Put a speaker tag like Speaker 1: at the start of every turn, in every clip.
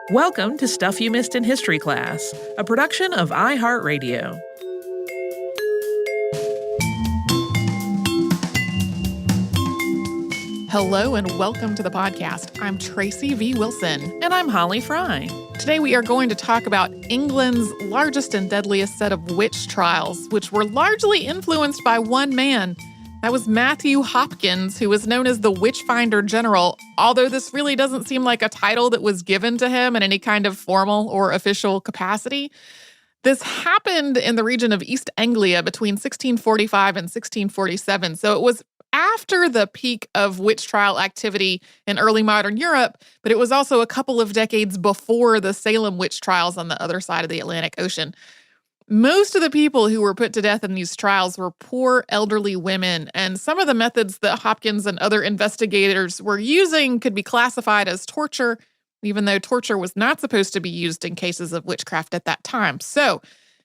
Speaker 1: Welcome to Stuff You Missed in History Class, a production of iHeartRadio.
Speaker 2: Hello and welcome to the podcast. I'm Tracy V. Wilson.
Speaker 1: And I'm Holly Fry.
Speaker 2: Today we are going to talk about England's largest and deadliest set of witch trials, which were largely influenced by one man. That was Matthew Hopkins, who was known as the Witchfinder General, although this really doesn't seem like a title that was given to him in any kind of formal or official capacity. This happened in the region of East Anglia between 1645 and 1647, so it was after the peak of witch trial activity in early modern Europe, but it was also a couple of decades before the Salem witch trials on the other side of the Atlantic Ocean. Most of the people who were put to death in these trials were poor elderly women, and some of the methods that Hopkins and other investigators were using could be classified as torture, even though torture was not supposed to be used in cases of witchcraft at that time. So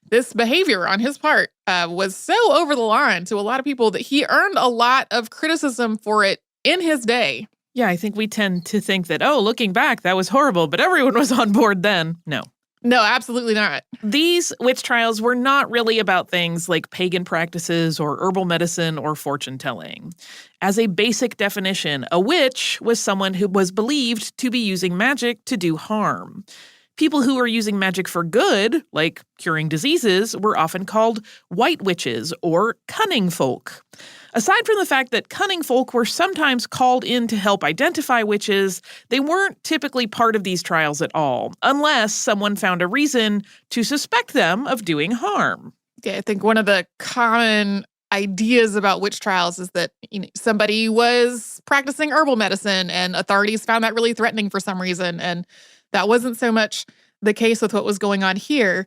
Speaker 2: this behavior on his part was so over the line to a lot of people that he earned a lot of criticism for it in his day.
Speaker 1: Yeah, I think we tend to think that, looking back, that was horrible, but everyone was on board then.
Speaker 2: No, absolutely not.
Speaker 1: These witch trials were not really about things like pagan practices or herbal medicine or fortune-telling. As a basic definition, a witch was someone who was believed to be using magic to do harm. People who were using magic for good, like curing diseases, were often called white witches or cunning folk. Aside from the fact that cunning folk were sometimes called in to help identify witches, they weren't typically part of these trials at all, unless someone found a reason to suspect them of doing harm.
Speaker 2: Yeah, I think one of the common ideas about witch trials is that somebody was practicing herbal medicine and authorities found that really threatening for some reason, and that wasn't so much the case with what was going on here.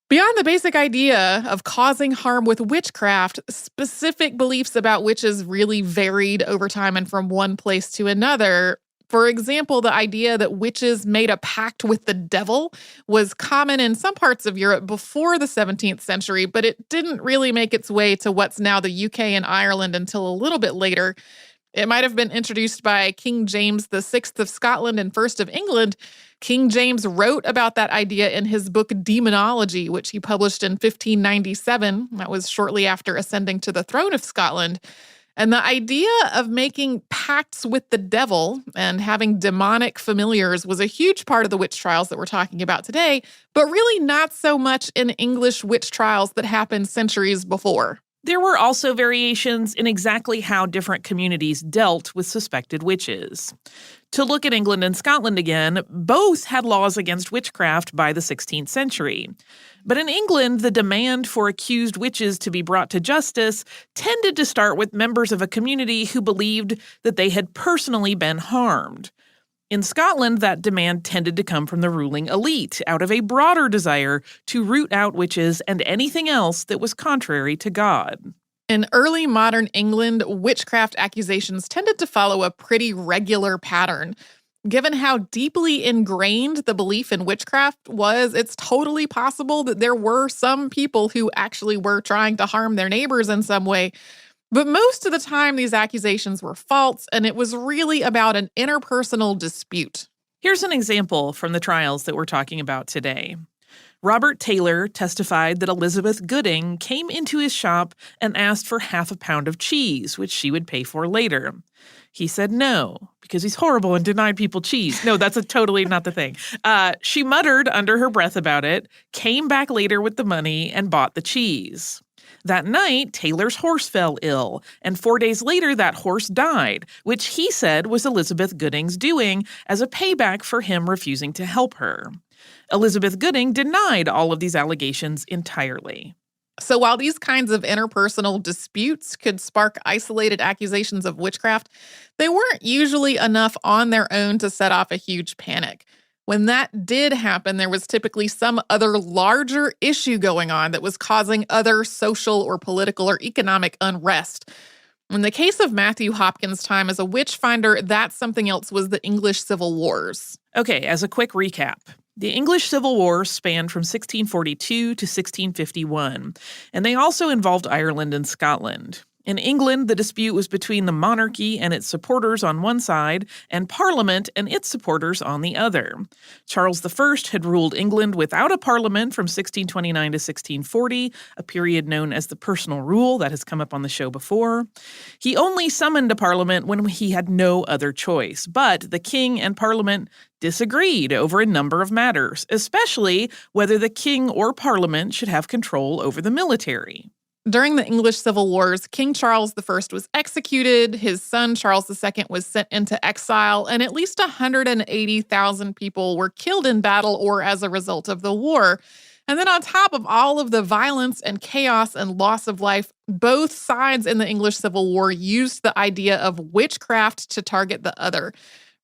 Speaker 2: Beyond the basic idea of causing harm with witchcraft, specific beliefs about witches really varied over time and from one place to another. For example, the idea that witches made a pact with the devil was common in some parts of Europe before the 17th century, but it didn't really make its way to what's now the UK and Ireland until a little bit later. It might have been introduced by King James VI of Scotland and I of England. King James wrote about that idea in his book Demonology, which he published in 1597. That was shortly after ascending to the throne of Scotland. And the idea of making pacts with the devil and having demonic familiars was a huge part of the witch trials that we're talking about today, but really not so much in English witch trials that happened centuries before.
Speaker 1: There were also variations in exactly how different communities dealt with suspected witches. To look at England and Scotland again, both had laws against witchcraft by the 16th century. But in England, the demand for accused witches to be brought to justice tended to start with members of a community who believed that they had personally been harmed. In Scotland, that demand tended to come from the ruling elite out of a broader desire to root out witches and anything else that was contrary to God.
Speaker 2: In early modern England, witchcraft accusations tended to follow a pretty regular pattern. Given how deeply ingrained the belief in witchcraft was, it's totally possible that there were some people who actually were trying to harm their neighbors in some way. But most of the time, these accusations were false, and it was really about an interpersonal dispute.
Speaker 1: Here's an example from the trials that we're talking about today. Robert Taylor testified that Elizabeth Gooding came into his shop and asked for half a pound of cheese, which she would pay for later. He said no, because he's horrible and denied people cheese. No, that's totally not the thing. She muttered under her breath about it, came back later with the money, and bought the cheese. That night, Taylor's horse fell ill, and 4 days later that horse died, which he said was Elizabeth Gooding's doing as a payback for him refusing to help her. Elizabeth Gooding denied all of these allegations entirely.
Speaker 2: So while these kinds of interpersonal disputes could spark isolated accusations of witchcraft, they weren't usually enough on their own to set off a huge panic. When that did happen, there was typically some other larger issue going on that was causing other social or political or economic unrest. In the case of Matthew Hopkins' time as a witchfinder, that something else was the English Civil Wars.
Speaker 1: Okay, as a quick recap. The English Civil War spanned from 1642 to 1651, and they also involved Ireland and Scotland. In England, the dispute was between the monarchy and its supporters on one side, and Parliament and its supporters on the other. Charles I had ruled England without a parliament from 1629 to 1640, a period known as the Personal Rule that has come up on the show before. He only summoned a parliament when he had no other choice, but the king and parliament disagreed over a number of matters, especially whether the king or parliament should have control over the military.
Speaker 2: During the English Civil Wars, King Charles I was executed, his son Charles II was sent into exile, and at least 180,000 people were killed in battle or as a result of the war. And then on top of all of the violence and chaos and loss of life, both sides in the English Civil War used the idea of witchcraft to target the other.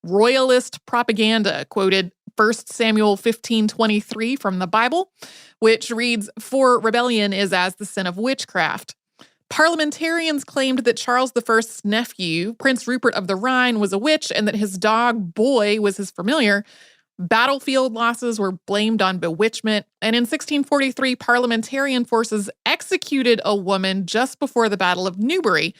Speaker 2: Royalist propaganda quoted 1 Samuel 15:23 from the Bible, which reads, "For rebellion is as the sin of witchcraft." Parliamentarians claimed that Charles I's nephew, Prince Rupert of the Rhine, was a witch and that his dog Boy was his familiar. Battlefield losses were blamed on bewitchment, and in 1643, parliamentarian forces executed a woman just before the Battle of Newbury.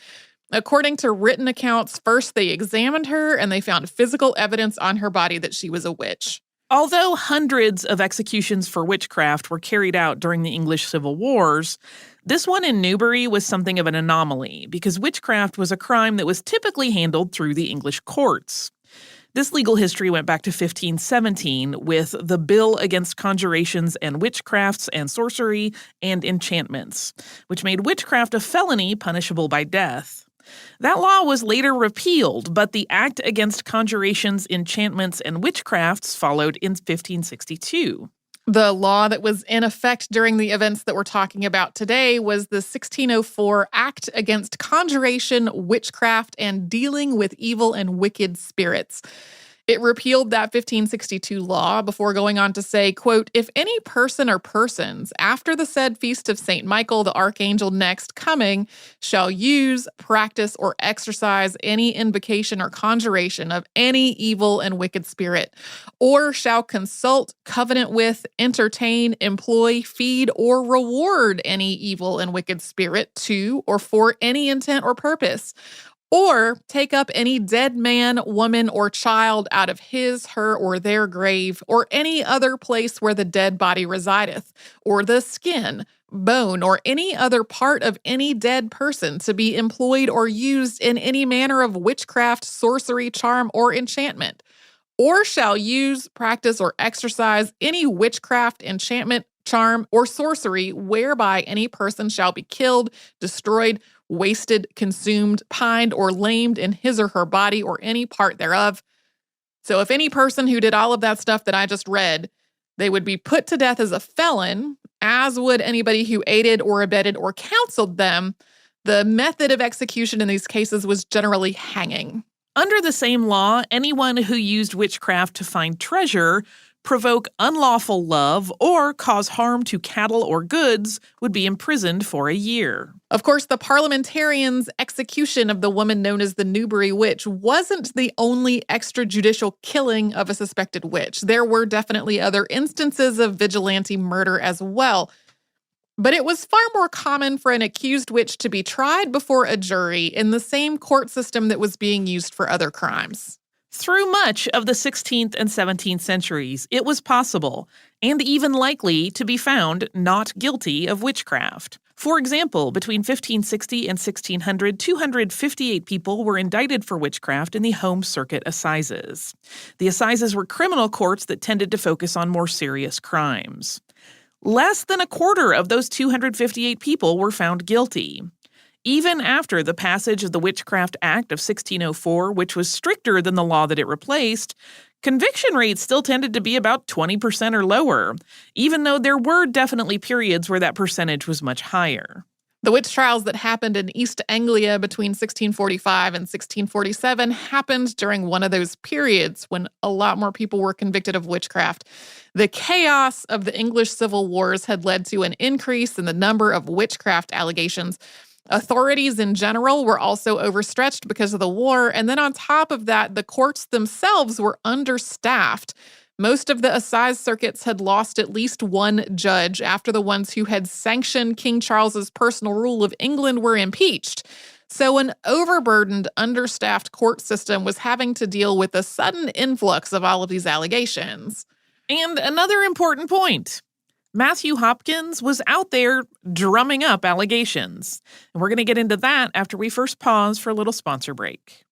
Speaker 2: According to written accounts, first they examined her and they found physical evidence on her body that she was a witch.
Speaker 1: Although hundreds of executions for witchcraft were carried out during the English Civil Wars, this one in Newbury was something of an anomaly because witchcraft was a crime that was typically handled through the English courts. This legal history went back to 1517 with the Bill Against Conjurations and Witchcrafts and Sorcery and Enchantments, which made witchcraft a felony punishable by death. That law was later repealed, but the Act Against Conjurations, Enchantments, and Witchcrafts followed in 1562.
Speaker 2: The law that was in effect during the events that we're talking about today was the 1604 Act Against Conjuration, Witchcraft, and Dealing with Evil and Wicked Spirits. It repealed that 1562 law before going on to say, quote, "If any person or persons, after the said feast of St. Michael, the archangel next coming, shall use, practice, or exercise any invocation or conjuration of any evil and wicked spirit, or shall consult, covenant with, entertain, employ, feed, or reward any evil and wicked spirit to or for any intent or purpose, or take up any dead man, woman, or child out of his, her, or their grave, or any other place where the dead body resideth, or the skin, bone, or any other part of any dead person to be employed or used in any manner of witchcraft, sorcery, charm, or enchantment, or shall use, practice, or exercise any witchcraft, enchantment, charm, or sorcery whereby any person shall be killed, destroyed, wasted, consumed, pined, or lamed in his or her body or any part thereof." So if any person who did all of that stuff that I just read, they would be put to death as a felon, as would anybody who aided or abetted or counseled them. The method of execution in these cases was generally hanging.
Speaker 1: Under the same law, anyone who used witchcraft to find treasure, provoke unlawful love, or cause harm to cattle or goods would be imprisoned for a year.
Speaker 2: Of course, the parliamentarians' execution of the woman known as the Newbury Witch wasn't the only extrajudicial killing of a suspected witch. There were definitely other instances of vigilante murder as well. But it was far more common for an accused witch to be tried before a jury in the same court system that was being used for other crimes.
Speaker 1: Through much of the 16th and 17th centuries, it was possible, and even likely, to be found not guilty of witchcraft. For example, between 1560 and 1600, 258 people were indicted for witchcraft in the Home Circuit Assizes. The Assizes were criminal courts that tended to focus on more serious crimes. Less than a quarter of those 258 people were found guilty. Even after the passage of the Witchcraft Act of 1604, which was stricter than the law that it replaced, conviction rates still tended to be about 20% or lower, even though there were definitely periods where that percentage was much higher.
Speaker 2: The witch trials that happened in East Anglia between 1645 and 1647 happened during one of those periods when a lot more people were convicted of witchcraft. The chaos of the English Civil Wars had led to an increase in the number of witchcraft allegations. Authorities in general were also overstretched because of the war, and then on top of that, the courts themselves were understaffed. Most of the assize circuits had lost at least one judge after the ones who had sanctioned King Charles's personal rule of England were impeached. So an overburdened, understaffed court system was having to deal with a sudden influx of all of these allegations.
Speaker 1: And another important point. Matthew Hopkins was out there drumming up allegations. And we're going to get into that after we first pause for a little sponsor break.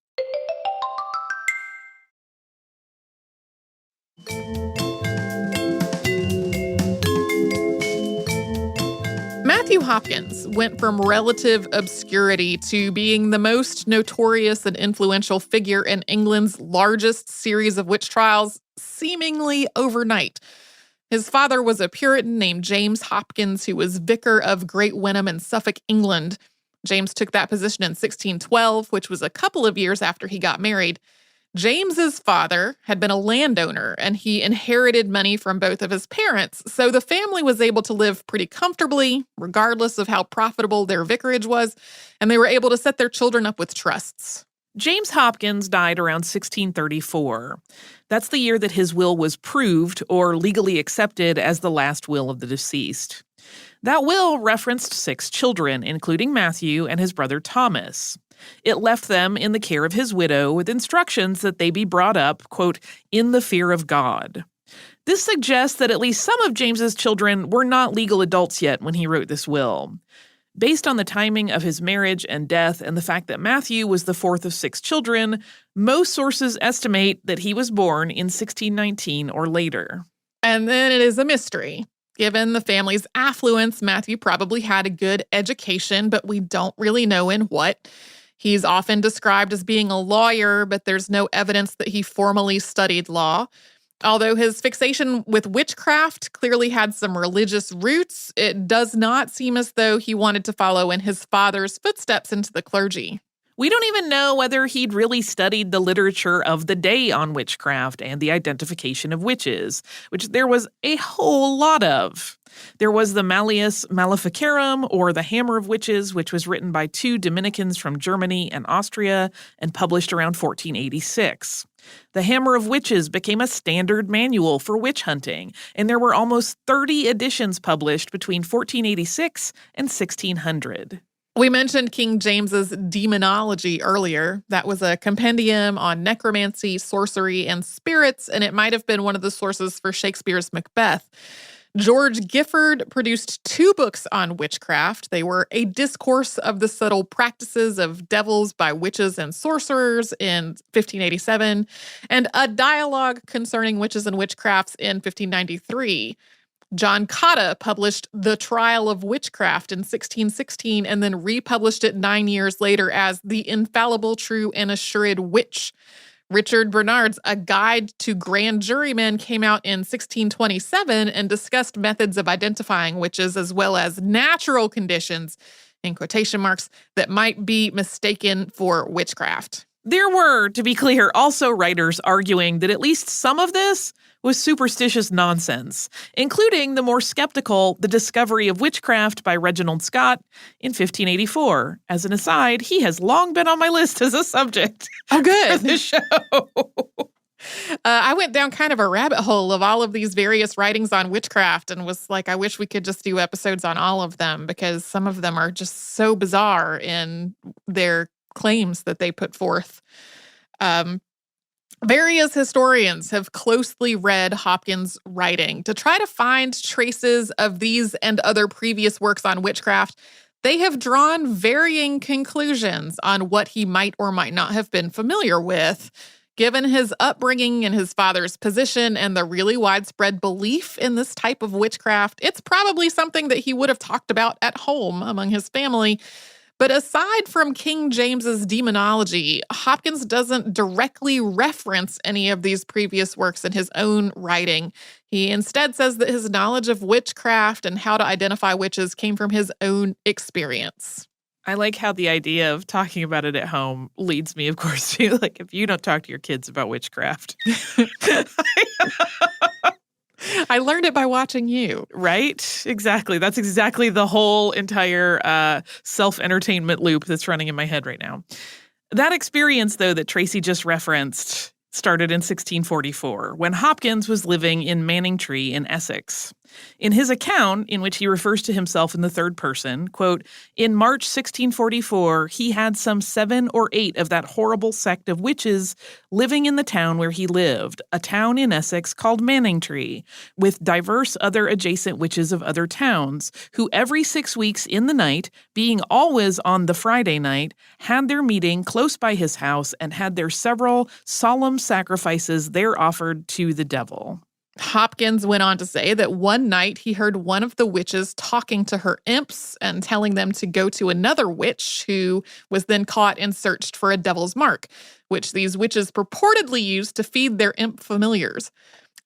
Speaker 2: Matthew Hopkins went from relative obscurity to being the most notorious and influential figure in England's largest series of witch trials, seemingly overnight. His father was a Puritan named James Hopkins, who was vicar of Great Wenham in Suffolk, England. James took that position in 1612, which was a couple of years after he got married. James's father had been a landowner, and he inherited money from both of his parents, so the family was able to live pretty comfortably, regardless of how profitable their vicarage was, and they were able to set their children up with trusts.
Speaker 1: James Hopkins died around 1634. That's the year that his will was proved or legally accepted as the last will of the deceased. That will referenced 6 children, including Matthew and his brother Thomas. It left them in the care of his widow with instructions that they be brought up, quote, in the fear of God. This suggests that at least some of James's children were not legal adults yet when he wrote this will. Based on the timing of his marriage and death and the fact that Matthew was the 4th of 6 children, most sources estimate that he was born in 1619 or later.
Speaker 2: And then it is a mystery. Given the family's affluence, Matthew probably had a good education, but we don't really know in what. He's often described as being a lawyer, but there's no evidence that he formally studied law. Although his fixation with witchcraft clearly had some religious roots, it does not seem as though he wanted to follow in his father's footsteps into the clergy.
Speaker 1: We don't even know whether he'd really studied the literature of the day on witchcraft and the identification of witches, which there was a whole lot of. There was the Malleus Maleficarum, or the Hammer of Witches, which was written by 2 Dominicans from Germany and Austria and published around 1486. The Hammer of Witches became a standard manual for witch hunting, and there were almost 30 editions published between 1486 and 1600.
Speaker 2: We mentioned King James's Demonology earlier. That was a compendium on necromancy, sorcery, and spirits, and it might have been one of the sources for Shakespeare's Macbeth. George Gifford produced 2 books on witchcraft. They were A Discourse of the Subtle Practices of Devils by Witches and Sorcerers in 1587, and A Dialogue Concerning Witches and Witchcrafts in 1593. John Cotta published The Trial of Witchcraft in 1616 and then republished it 9 years later as The Infallible, True, and Assured Witch. Richard Bernard's A Guide to Grand Jurymen came out in 1627 and discussed methods of identifying witches as well as natural conditions, in quotation marks, that might be mistaken for witchcraft.
Speaker 1: There were, to be clear, also writers arguing that at least some of this was superstitious nonsense, including the more skeptical The Discovery of Witchcraft by Reginald Scott in 1584. As an aside, he has long been on my list as a subject
Speaker 2: for
Speaker 1: this show.
Speaker 2: I went down kind of a rabbit hole of all of these various writings on witchcraft and was like, I wish we could just do episodes on all of them because some of them are just so bizarre in their claims that they put forth. Various historians have closely read Hopkins' writing to try to find traces of these and other previous works on witchcraft. They have drawn varying conclusions on what he might or might not have been familiar with. Given his upbringing and his father's position and the really widespread belief in this type of witchcraft, it's probably something that he would have talked about at home among his family. But aside from King James's Demonology, Hopkins doesn't directly reference any of these previous works in his own writing. He instead says that his knowledge of witchcraft and how to identify witches came from his own experience.
Speaker 1: I like how the idea of talking about it at home leads me, of course, to like, if you don't talk to your kids about witchcraft.
Speaker 2: I learned it by watching you.
Speaker 1: Right? Exactly. That's exactly the whole entire self-entertainment loop that's running in my head right now. That experience, though, that Tracy just referenced started in 1644, when Hopkins was living in Manningtree in Essex. In his account, in which he refers to himself in the third person, quote, "In March 1644, he had some 7 or 8 of that horrible sect of witches living in the town where he lived, a town in Essex called Manningtree, with divers other adjacent witches of other towns, who every 6 weeks in the night, being always on the Friday night, had their meeting close by his house and had their several solemn sacrifices there offered to the devil."
Speaker 2: Hopkins went on to say that one night he heard one of the witches talking to her imps and telling them to go to another witch, who was then caught and searched for a devil's mark, which these witches purportedly used to feed their imp familiars.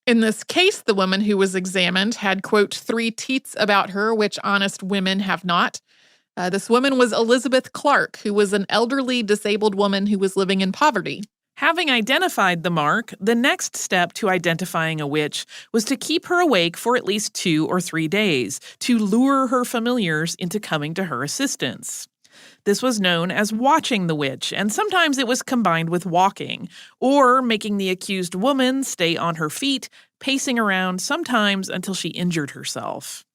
Speaker 2: In this case, the woman who was examined had, quote, 3 teats about her, which honest women have not. This woman was Elizabeth Clark, who was an elderly disabled woman who was living in poverty.
Speaker 1: Having identified the mark, the next step to identifying a witch was to keep her awake for at least 2 or 3 days, to lure her familiars into coming to her assistance. This was known as watching the witch, and sometimes it was combined with walking, or making the accused woman stay on her feet, pacing around sometimes until she injured herself.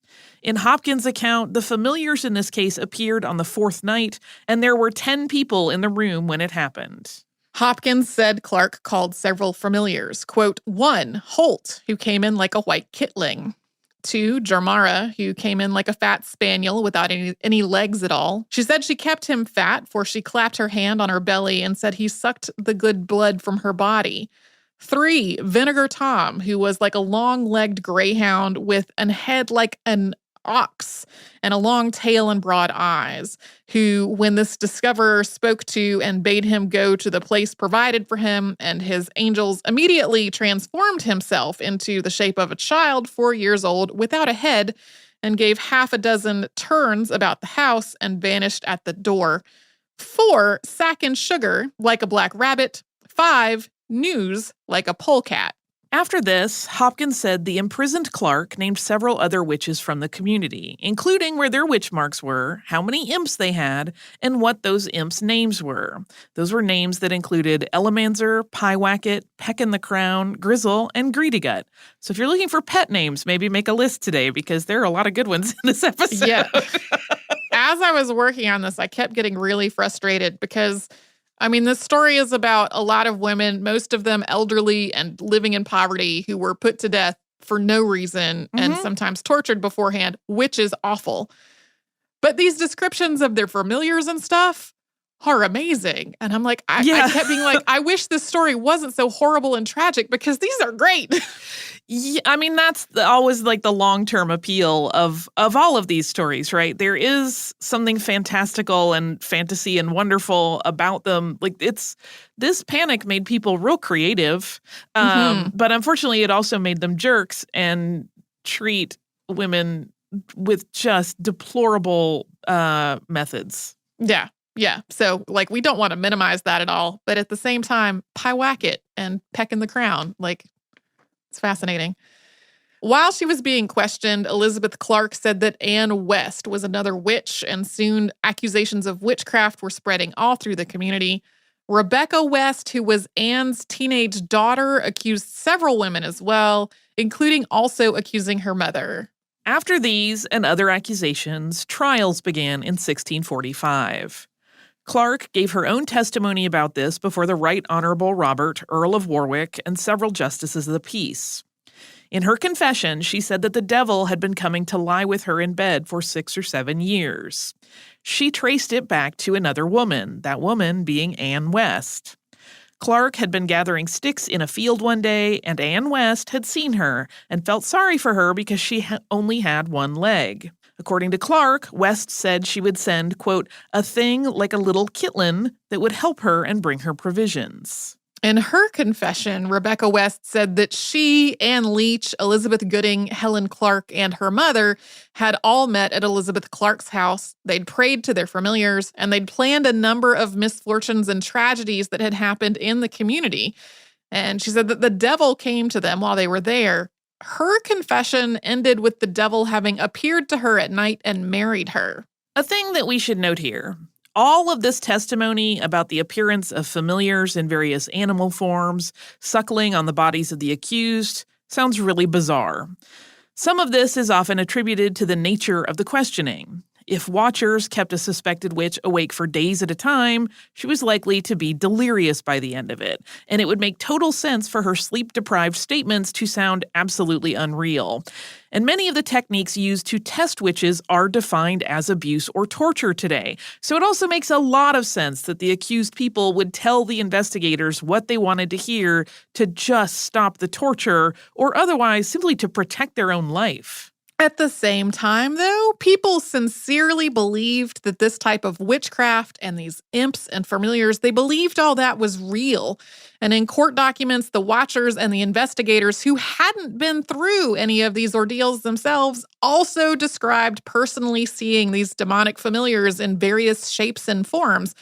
Speaker 1: In Hopkins' account, the familiars in this case appeared on the 4th night, and there were 10 people in the room when it happened.
Speaker 2: Hopkins said Clark called several familiars, quote, 1, Holt, who came in like a white kitling. 2, Jarmara, who came in like a fat spaniel without any legs at all. She said she kept him fat, for she clapped her hand on her belly and said he sucked the good blood from her body. 3, Vinegar Tom, who was like a long-legged greyhound with an head like an ox and a long tail and broad eyes, who, when this discoverer spoke to and bade him go to the place provided for him and his angels, immediately transformed himself into the shape of a child 4 years old without a head, and gave 6 turns about the house and vanished at the door. 4, Sack and Sugar, like a black rabbit. 5, News, like a polecat.
Speaker 1: After this, Hopkins said the imprisoned Clark named several other witches from the community, including where their witch marks were, how many imps they had, and what those imps' names were. Those were names that included Elemanzer, Pyewacket, Peck in the Crown, Grizzle, and Greedygut. So if you're looking for pet names, maybe make a list today, because there are a lot of good ones in this episode.
Speaker 2: Yeah. As I was working on this, I kept getting really frustrated because, I mean, this story is about a lot of women, most of them elderly and living in poverty, who were put to death for no reason and sometimes tortured beforehand, which is awful. But these descriptions of their familiars and stuff are amazing. And I'm like, I kept being like, I wish this story wasn't so horrible and tragic, because these are great.
Speaker 1: Yeah, I mean, that's always like the long-term appeal of all of these stories, right? There is something fantastical and fantasy and wonderful about them. Like, this panic made people real creative, but unfortunately it also made them jerks and treat women with just deplorable methods.
Speaker 2: Yeah. Yeah. So, like, we don't want to minimize that at all. But at the same time, Pyewacket and Peck in the Crown, like, it's fascinating. While she was being questioned, Elizabeth Clark said that Anne West was another witch, and soon accusations of witchcraft were spreading all through the community. Rebecca West, who was Anne's teenage daughter, accused several women as well, including also accusing her mother.
Speaker 1: After these and other accusations, trials began in 1645. Clark gave her own testimony about this before the Right Honorable Robert, Earl of Warwick, and several justices of the peace. In her confession, she said that the devil had been coming to lie with her in bed for 6 or 7 years. She traced it back to another woman, that woman being Anne West. Clark had been gathering sticks in a field one day, and Anne West had seen her and felt sorry for her because she only had one leg. According to Clark, West said she would send, quote, a thing like a little kitlin that would help her and bring her provisions.
Speaker 2: In her confession, Rebecca West said that she, Anne Leach, Elizabeth Gooding, Helen Clark, and her mother had all met at Elizabeth Clark's house. They'd prayed to their familiars, and they'd planned a number of misfortunes and tragedies that had happened in the community. And she said that the devil came to them while they were there. Her confession ended with the devil having appeared to her at night and married her.
Speaker 1: A thing that we should note here. All of this testimony about the appearance of familiars in various animal forms, suckling on the bodies of the accused, sounds really bizarre. Some of this is often attributed to the nature of the questioning. If watchers kept a suspected witch awake for days at a time, she was likely to be delirious by the end of it, and it would make total sense for her sleep-deprived statements to sound absolutely unreal. And many of the techniques used to test witches are defined as abuse or torture today, so it also makes a lot of sense that the accused people would tell the investigators what they wanted to hear to just stop the torture, or otherwise simply to protect their own life.
Speaker 2: At the same time, though, people sincerely believed that this type of witchcraft and these imps and familiars, they believed all that was real. And in court documents, the watchers and the investigators who hadn't been through any of these ordeals themselves also described personally seeing these demonic familiars in various shapes and forms.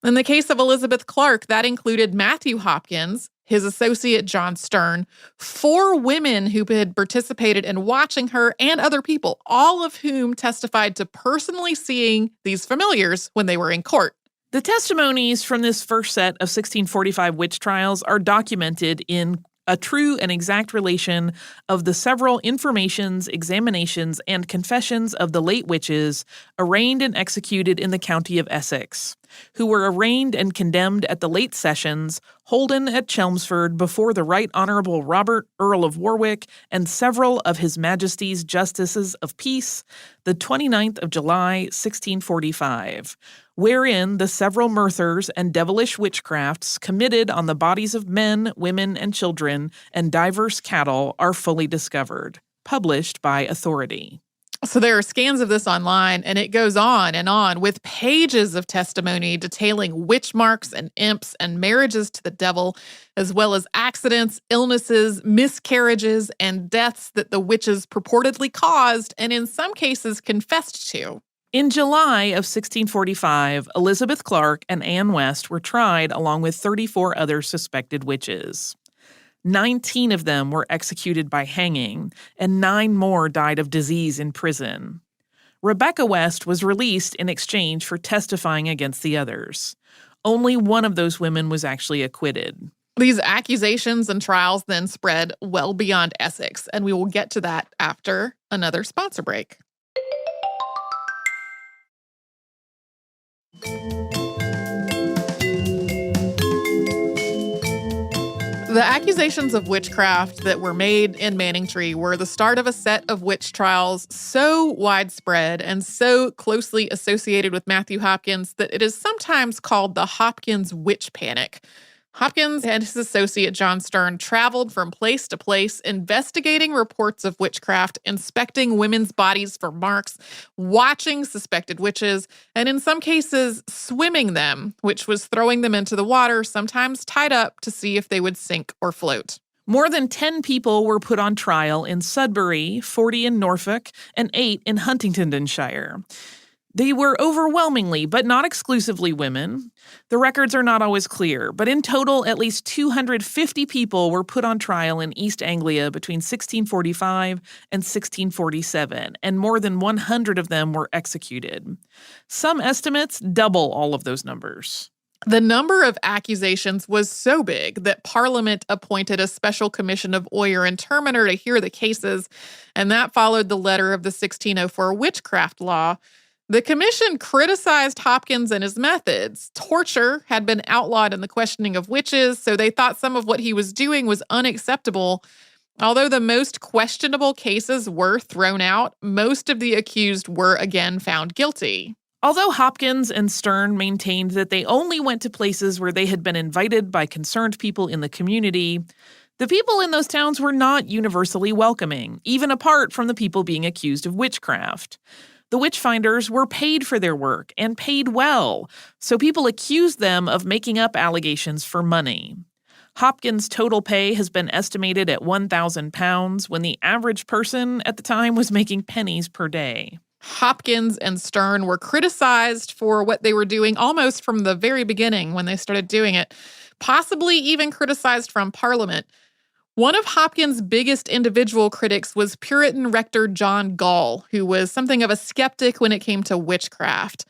Speaker 2: In the case of Elizabeth Clark, that included Matthew Hopkins, his associate John Stern, 4 women who had participated in watching her, and other people, all of whom testified to personally seeing these familiars when they were in court.
Speaker 1: The testimonies from this first set of 1645 witch trials are documented in a true and exact relation of the several informations, examinations, and confessions of the late witches arraigned and executed in the county of Essex, who were arraigned and condemned at the late sessions, holden at Chelmsford before the Right Honourable Robert, Earl of Warwick, and several of His Majesty's Justices of Peace, the 29th of July, 1645, wherein the several murthers and devilish witchcrafts committed on the bodies of men, women, and children, and divers cattle are fully discovered. Published by authority.
Speaker 2: So there are scans of this online, and it goes on and on with pages of testimony detailing witch marks and imps and marriages to the devil, as well as accidents, illnesses, miscarriages, and deaths that the witches purportedly caused and in some cases confessed to.
Speaker 1: In July of 1645, Elizabeth Clark and Anne West were tried along with 34 other suspected witches. 19 of them were executed by hanging, and 9 more died of disease in prison. Rebecca West was released in exchange for testifying against the others. Only one of those women was actually acquitted.
Speaker 2: These accusations and trials then spread well beyond Essex, and we will get to that after another sponsor break. The accusations of witchcraft that were made in Manningtree were the start of a set of witch trials so widespread and so closely associated with Matthew Hopkins that it is sometimes called the Hopkins witch panic. Hopkins and his associate John Stern traveled from place to place, investigating reports of witchcraft, inspecting women's bodies for marks, watching suspected witches, and in some cases, swimming them, which was throwing them into the water, sometimes tied up to see if they would sink or float.
Speaker 1: More than 10 people were put on trial in Sudbury, 40 in Norfolk, and 8 in Huntingdonshire. They were overwhelmingly, but not exclusively, women. The records are not always clear, but in total, at least 250 people were put on trial in East Anglia between 1645 and 1647, and more than 100 of them were executed. Some estimates double all of those numbers.
Speaker 2: The number of accusations was so big that Parliament appointed a special commission of Oyer and Terminer to hear the cases, and that followed the letter of the 1604 witchcraft law. The commission criticized Hopkins and his methods. Torture had been outlawed in the questioning of witches, so they thought some of what he was doing was unacceptable. Although the most questionable cases were thrown out, most of the accused were again found guilty.
Speaker 1: Although Hopkins and Stern maintained that they only went to places where they had been invited by concerned people in the community, the people in those towns were not universally welcoming, even apart from the people being accused of witchcraft. The witchfinders were paid for their work, and paid well, so people accused them of making up allegations for money. Hopkins' total pay has been estimated at £1,000 when the average person at the time was making pennies per day.
Speaker 2: Hopkins and Stern were criticized for what they were doing almost from the very beginning when they started doing it, possibly even criticized from Parliament. One of Hopkins' biggest individual critics was Puritan rector John Gall, who was something of a skeptic when it came to witchcraft.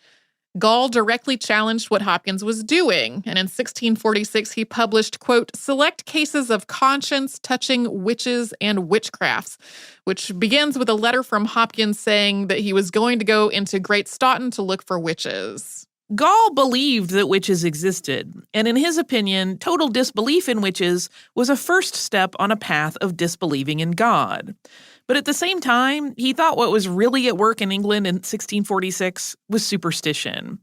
Speaker 2: Gall directly challenged what Hopkins was doing, and in 1646 he published, quote, Select Cases of Conscience Touching Witches and Witchcrafts, which begins with a letter from Hopkins saying that he was going to go into Great Staughton to look for witches.
Speaker 1: Gall believed that witches existed, and in his opinion, total disbelief in witches was a first step on a path of disbelieving in God. But at the same time, he thought what was really at work in England in 1646 was superstition.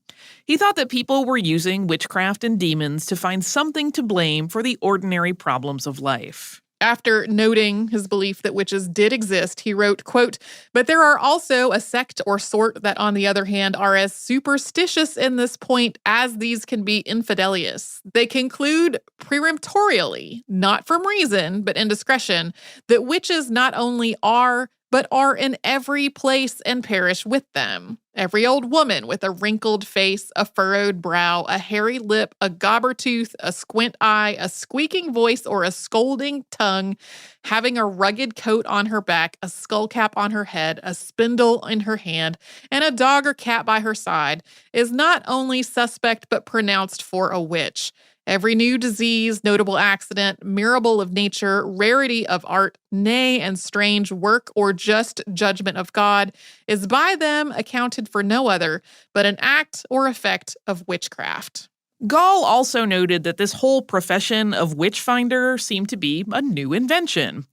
Speaker 1: He thought that people were using witchcraft and demons to find something to blame for the ordinary problems of life.
Speaker 2: After noting his belief that witches did exist, he wrote, quote, But there are also a sect or sort that, on the other hand, are as superstitious in this point as these can be infidelious. They conclude peremptorily, not from reason, but indiscretion, that witches not only are, but are in every place and perish with them. Every old woman with a wrinkled face, a furrowed brow, a hairy lip, a gobber tooth, a squint eye, a squeaking voice, or a scolding tongue, having a rugged coat on her back, a skull cap on her head, a spindle in her hand, and a dog or cat by her side, is not only suspect but pronounced for a witch. Every new disease, notable accident, miracle of nature, rarity of art, nay, and strange work or just judgment of God is by them accounted for no other but an act or effect of witchcraft.
Speaker 1: Gall also noted that this whole profession of witchfinder seemed to be a new invention.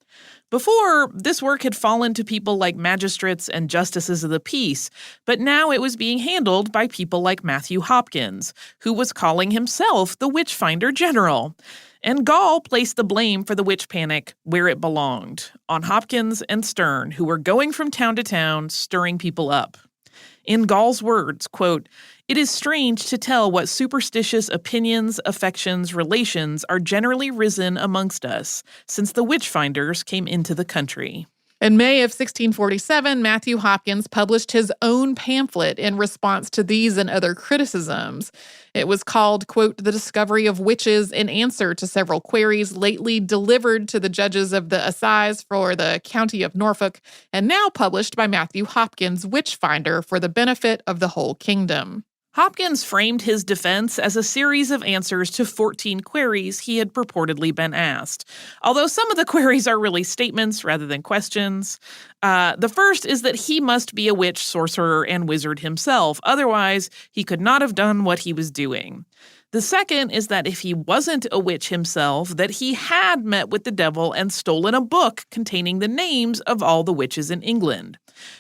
Speaker 1: Before, this work had fallen to people like magistrates and justices of the peace, but now it was being handled by people like Matthew Hopkins, who was calling himself the Witchfinder General. And Gall placed the blame for the witch panic where it belonged, on Hopkins and Stern, who were going from town to town, stirring people up. In Gall's words, quote, It is strange to tell what superstitious opinions, affections, relations are generally risen amongst us, since the witchfinders came into the country.
Speaker 2: In May of 1647, Matthew Hopkins published his own pamphlet in response to these and other criticisms. It was called, quote, The Discovery of Witches, in answer to several queries lately delivered to the judges of the assize for the county of Norfolk, and now published by Matthew Hopkins, Witchfinder, for the benefit of the whole kingdom.
Speaker 1: Hopkins framed his defense as a series of answers to 14 queries he had purportedly been asked, although some of the queries are really statements rather than questions. The first is that he must be a witch, sorcerer, and wizard himself, otherwise he could not have done what he was doing. The second is that if he wasn't a witch himself, that he had met with the devil and stolen a book containing the names of all the witches in England.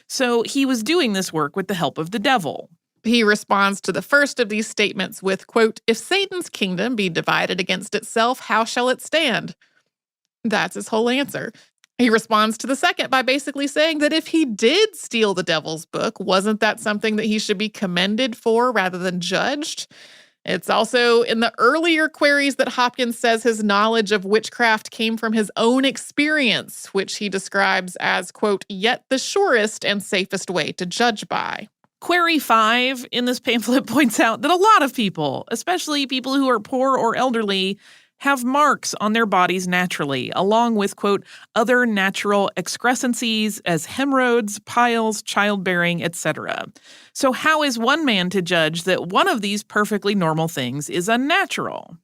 Speaker 1: So he was doing this work with the help of the devil.
Speaker 2: He responds to the first of these statements with, quote, If Satan's kingdom be divided against itself, how shall it stand? That's his whole answer. He responds to the second by basically saying that if he did steal the devil's book, wasn't that something that he should be commended for rather than judged? It's also in the earlier queries that Hopkins says his knowledge of witchcraft came from his own experience, which he describes as, quote, Yet the surest and safest way to judge by.
Speaker 1: Query 5 in this pamphlet points out that a lot of people, especially people who are poor or elderly, have marks on their bodies naturally, along with, quote, other natural excrescencies as hemorrhoids, piles, childbearing, etc. So how is one man to judge that one of these perfectly normal things is unnatural?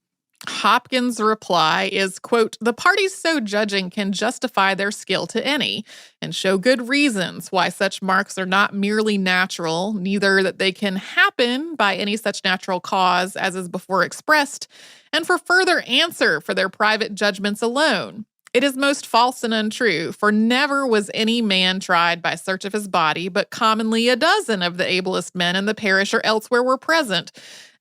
Speaker 2: Hopkins' reply is, quote, The parties so judging can justify their skill to any, and show good reasons why such marks are not merely natural, neither that they can happen by any such natural cause as is before expressed, and for further answer for their private judgments alone. It is most false and untrue, for never was any man tried by search of his body, but commonly a dozen of the ablest men in the parish or elsewhere were present,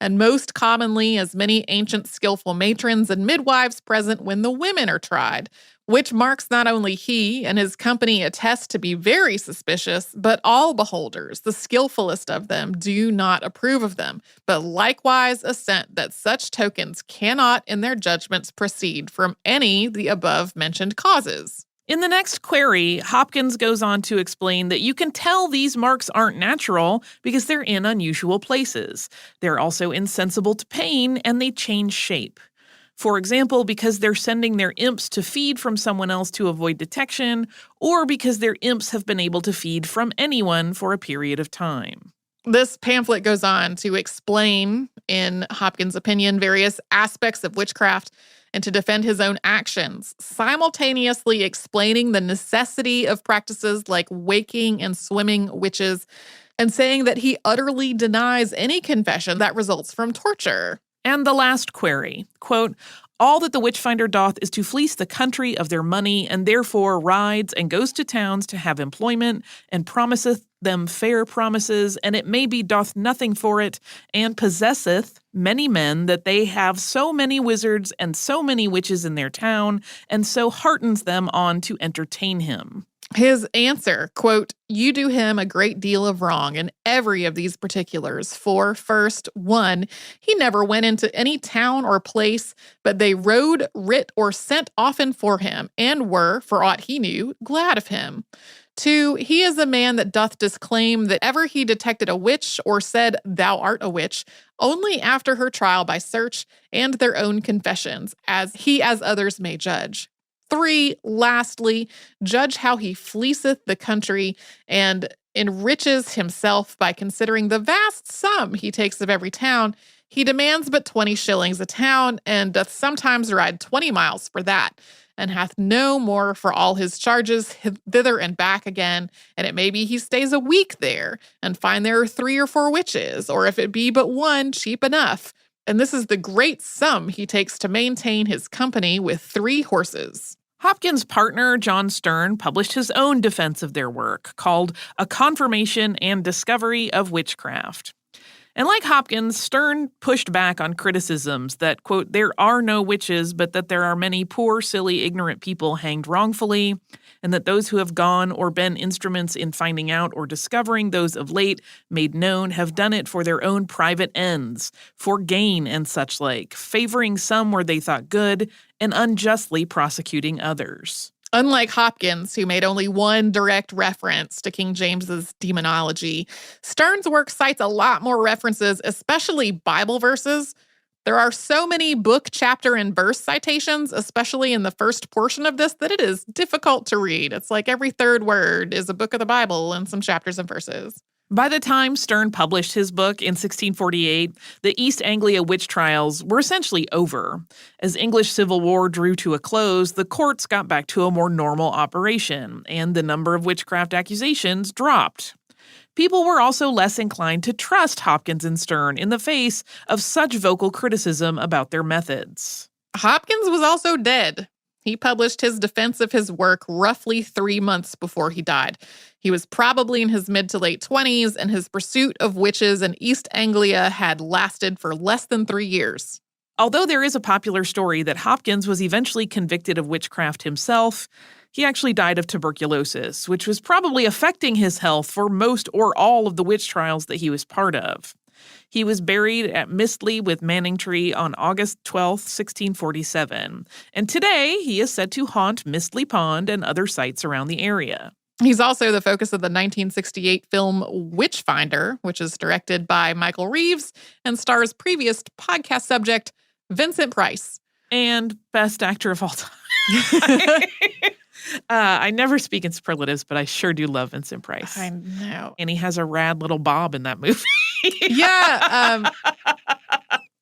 Speaker 2: and most commonly as many ancient skillful matrons and midwives present when the women are tried, which marks not only he and his company attest to be very suspicious, but all beholders, the skillfulest of them, do not approve of them, but likewise assent that such tokens cannot in their judgments proceed from any the above-mentioned causes.
Speaker 1: In the next query, Hopkins goes on to explain that you can tell these marks aren't natural because they're in unusual places. They're also insensible to pain, and they change shape. For example, because they're sending their imps to feed from someone else to avoid detection, or because their imps have been able to feed from anyone for a period of time.
Speaker 2: This pamphlet goes on to explain, in Hopkins' opinion, various aspects of witchcraft and to defend his own actions, simultaneously explaining the necessity of practices like waking and swimming witches and saying that he utterly denies any confession that results from torture.
Speaker 1: And the last query, quote, all that the Witchfinder doth is to fleece the country of their money, and therefore rides and goes to towns to have employment, and promiseth them fair promises, and it may be doth nothing for it, and possesseth many men that they have so many wizards and so many witches in their town, and so heartens them on to entertain him.
Speaker 2: His answer, quote, you do him a great deal of wrong in every of these particulars. For first, 1, he never went into any town or place, but they rode, writ, or sent often for him, and were, for aught he knew, glad of him. 2, he is a man that doth disclaim that ever he detected a witch or said, thou art a witch, only after her trial by search and their own confessions, as others may judge. 3, lastly, judge how he fleeceth the country and enriches himself by considering the vast sum he takes of every town. He demands but 20 shillings a town, and doth sometimes ride 20 miles for that, and hath no more for all his charges thither and back again, and it may be he stays a week there, and find there are 3 or 4 witches, or if it be but one, cheap enough. And this is the great sum he takes to maintain his company with 3 horses.
Speaker 1: Hopkins' partner, John Stern, published his own defense of their work, called A Confirmation and Discovery of Witchcraft. And like Hopkins, Stern pushed back on criticisms that, quote, there are no witches, but that there are many poor, silly, ignorant people hanged wrongfully, and that those who have gone or been instruments in finding out or discovering those of late made known have done it for their own private ends, for gain and such like, favoring some where they thought good, and unjustly prosecuting others.
Speaker 2: Unlike Hopkins, who made only one direct reference to King James's demonology, Stern's work cites a lot more references, especially Bible verses. There are so many book, chapter, and verse citations, especially in the first portion of this, that it is difficult to read. It's like every third word is a book of the Bible and some chapters and verses.
Speaker 1: By the time Stern published his book in 1648, the East Anglia witch trials were essentially over. As English Civil War drew to a close, the courts got back to a more normal operation, and the number of witchcraft accusations dropped. People were also less inclined to trust Hopkins and Stern in the face of such vocal criticism about their methods.
Speaker 2: Hopkins was also dead. He published his defense of his work roughly 3 months before he died. He was probably in his mid to late 20s, and his pursuit of witches in East Anglia had lasted for less than 3 years.
Speaker 1: Although there is a popular story that Hopkins was eventually convicted of witchcraft himself, he actually died of tuberculosis, which was probably affecting his health for most or all of the witch trials that he was part of. He was buried at Mistley with Manningtree on August 12, 1647, and today he is said to haunt Mistley Pond and other sites around the area.
Speaker 2: He's also the focus of the 1968 film Witchfinder, which is directed by Michael Reeves and stars previous podcast subject Vincent Price.
Speaker 1: And best actor of all time. I never speak in superlatives, but I sure do love Vincent Price.
Speaker 2: I know.
Speaker 1: And he has a rad little bob in that movie.
Speaker 2: Yeah.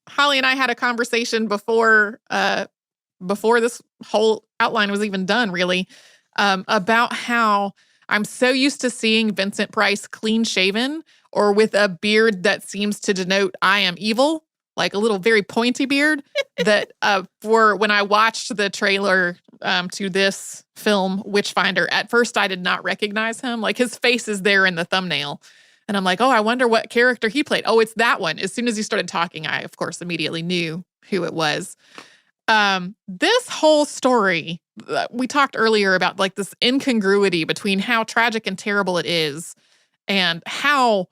Speaker 2: Holly and I had a conversation before this whole outline was even done, really, about how I'm so used to seeing Vincent Price clean shaven or with a beard that seems to denote I am evil, like a little very pointy beard, that for when I watched the trailer to this film, Witchfinder, at first I did not recognize him. Like his face is there in the thumbnail. And I'm like, oh, I wonder what character he played. Oh, it's that one. As soon as he started talking, I, of course, immediately knew who it was. This whole story, we talked earlier about like this incongruity between how tragic and terrible it is and how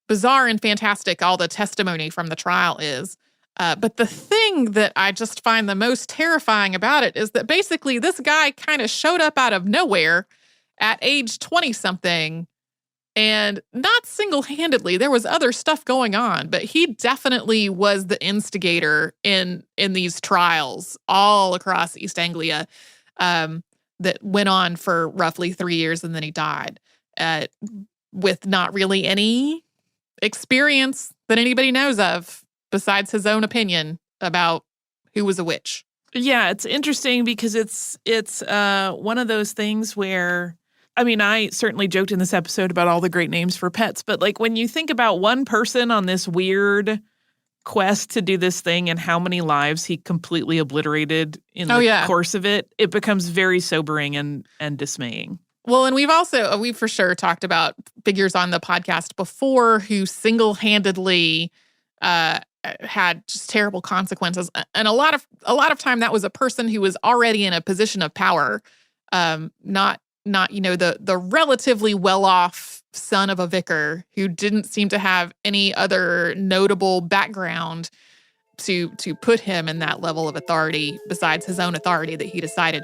Speaker 2: bizarre and fantastic all the testimony from the trial is. But the thing that I just find the most terrifying about it is that basically this guy kind of showed up out of nowhere at age 20-something, and not single-handedly. There was other stuff going on, but he definitely was the instigator in these trials all across East Anglia that went on for roughly 3 years, and then he died with not really any experience that anybody knows of besides his own opinion about who was a witch.
Speaker 1: Yeah, it's interesting because it's one of those things where, I mean, I certainly joked in this episode about all the great names for pets, but like when you think about one person on this weird quest to do this thing and how many lives he completely obliterated in the course of it, it becomes very sobering and dismaying.
Speaker 2: Well, and we've for sure talked about figures on the podcast before who single-handedly had just terrible consequences. And a lot of time that was a person who was already in a position of power, not the relatively well-off son of a vicar who didn't seem to have any other notable background to put him in that level of authority besides his own authority that he decided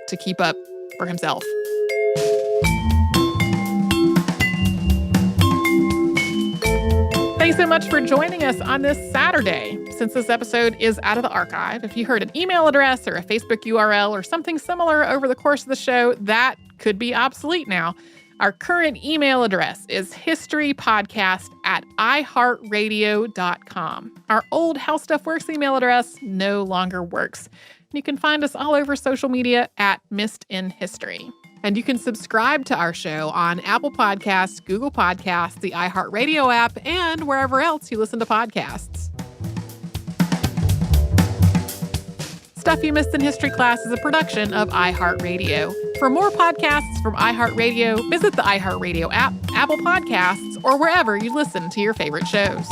Speaker 2: to keep up for himself. Thanks so much for joining us on this Saturday. Since this episode is out of the archive, if you heard an email address or a Facebook URL or something similar over the course of the show, that could be obsolete now. Our current email address is historypodcast@iHeartRadio.com. Our old How Stuff Works email address no longer works. You can find us all over social media at Missed in History. And you can subscribe to our show on Apple Podcasts, Google Podcasts, the iHeartRadio app, and wherever else you listen to podcasts. Stuff You Missed in History Class is a production of iHeartRadio. For more podcasts from iHeartRadio, visit the iHeartRadio app, Apple Podcasts, or wherever you listen to your favorite shows.